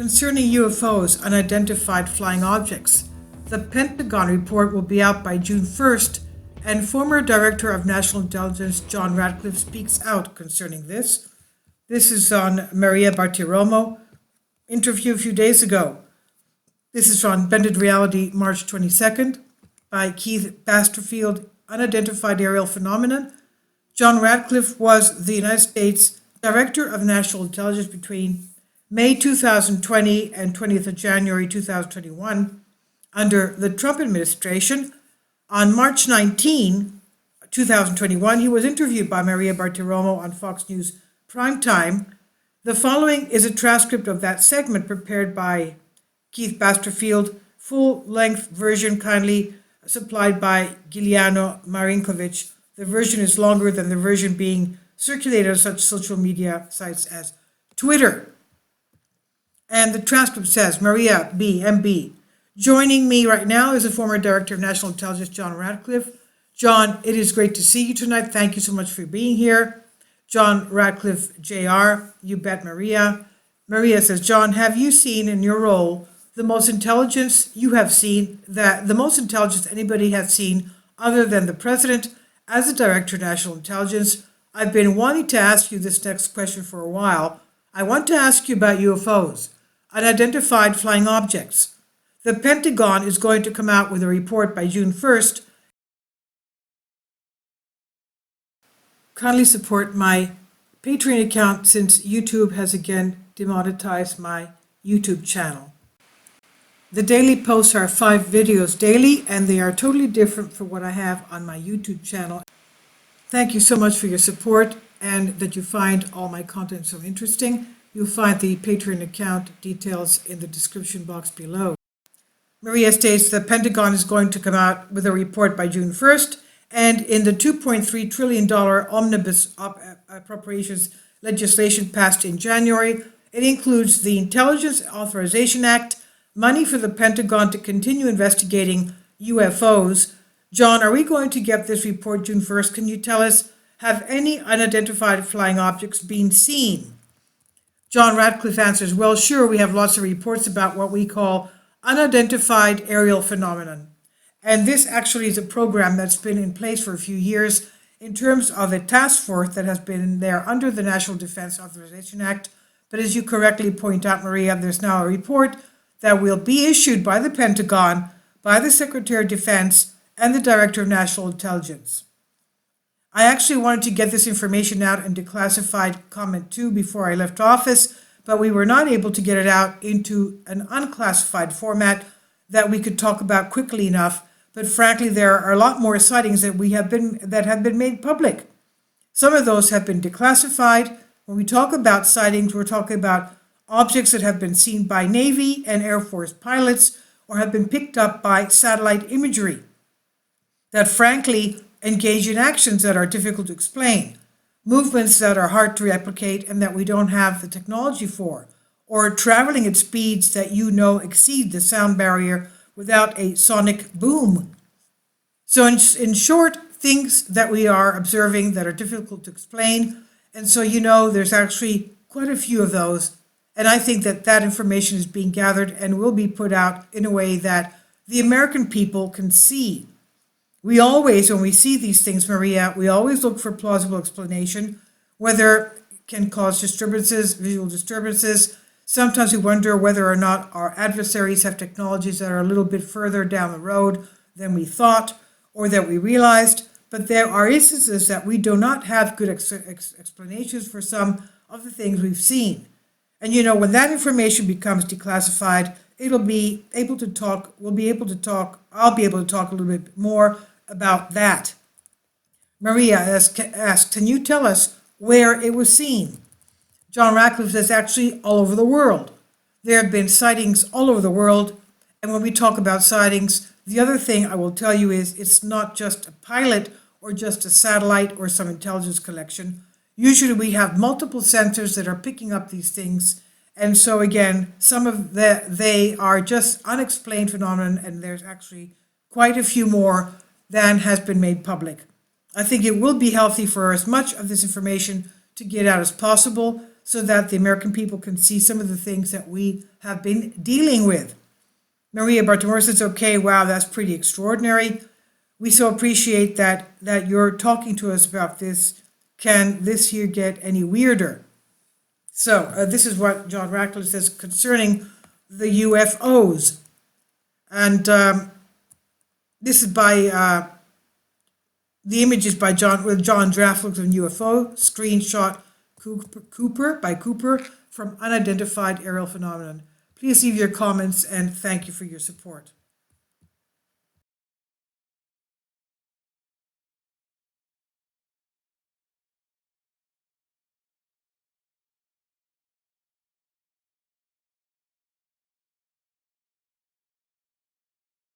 Concerning UFOs, unidentified flying objects, the Pentagon report will be out by June 1st, and former Director of National Intelligence John Ratcliffe speaks out concerning this. This is on Maria Bartiromo interview a few days ago. This is on Bended Reality, March 22nd, by Keith Basterfield, Unidentified Aerial Phenomenon. John Ratcliffe was the United States Director of National Intelligence between May 2020 and 20th of January 2021 under the Trump administration. On March 19, 2021, he was interviewed by Maria Bartiromo on Fox News Primetime. The following is a transcript of that segment prepared by Keith Basterfield, full-length version kindly supplied by Giuliano Marinkovic. The version is longer than the version being circulated on such social media sites as Twitter. And the transcript says, Maria B. MB. Joining me right now is the former Director of National Intelligence, John Ratcliffe. John, it is great to see you tonight. Thank you so much for being here. John Ratcliffe, Jr., you bet Maria. Maria says, John, have you seen in your role the most intelligence you have seen, the most intelligence anybody has seen other than the President as a Director of National Intelligence? I've been wanting to ask you this next question for a while. I want to ask you about UFOs. Unidentified flying objects. The Pentagon is going to come out with a report by June 1st. Kindly support my Patreon account since YouTube has again demonetized my YouTube channel. The daily posts are 5 videos daily, and they are totally different from what I have on my YouTube channel. Thank you so much for your support and that you find all my content so interesting. You'll find the Patreon account details in the description box below. Maria states the Pentagon is going to come out with a report by June 1st, and in the $2.3 trillion omnibus appropriations legislation passed in January, it includes the Intelligence Authorization Act, money for the Pentagon to continue investigating UFOs. John, are we going to get this report June 1st? Can you tell us, have any unidentified flying objects been seen? John Ratcliffe answers, well, sure, we have lots of reports about what we call unidentified aerial phenomenon. And this actually is a program that's been in place for a few years in terms of a task force that has been there under the National Defense Authorization Act. But as you correctly point out, Maria, there's now a report that will be issued by the Pentagon, by the Secretary of Defense, and the Director of National Intelligence. I actually wanted to get this information out in declassified comment 2 before I left office, but we were not able to get it out into an unclassified format that we could talk about quickly enough. But frankly, there are a lot more sightings that have been made public. Some of those have been declassified. When we talk about sightings, we're talking about objects that have been seen by Navy and Air Force pilots or have been picked up by satellite imagery that frankly engage in actions that are difficult to explain, movements that are hard to replicate and that we don't have the technology for, or traveling at speeds that exceed the sound barrier without a sonic boom. So in short, things that we are observing that are difficult to explain, and so there's actually quite a few of those, and I think that information is being gathered and will be put out in a way that the American people can see. We always, when we see these things, Maria, we always look for plausible explanation, whether it can cause disturbances, visual disturbances. Sometimes we wonder whether or not our adversaries have technologies that are a little bit further down the road than we thought or that we realized. But there are instances that we do not have good explanations for some of the things we've seen. And when that information becomes declassified, I'll be able to talk a little bit more about that. Maria asks, can you tell us where it was seen? John Ratcliffe says actually all over the world. There have been sightings all over the world. And when we talk about sightings, the other thing I will tell you is it's not just a pilot or just a satellite or some intelligence collection. Usually we have multiple sensors that are picking up these things. And so again, they are just unexplained phenomenon, and there's actually quite a few more than has been made public. I think it will be healthy for as much of this information to get out as possible so that the American people can see some of the things that we have been dealing with. Maria Bartimore says, okay, wow, that's pretty extraordinary. We so appreciate that you're talking to us about this. Can this here get any weirder? So this is what John Ratcliffe says concerning the UFOs. And this is by, the image is by John Draft looks of UFO, screenshot Cooper from unidentified aerial phenomenon. Please leave your comments and thank you for your support.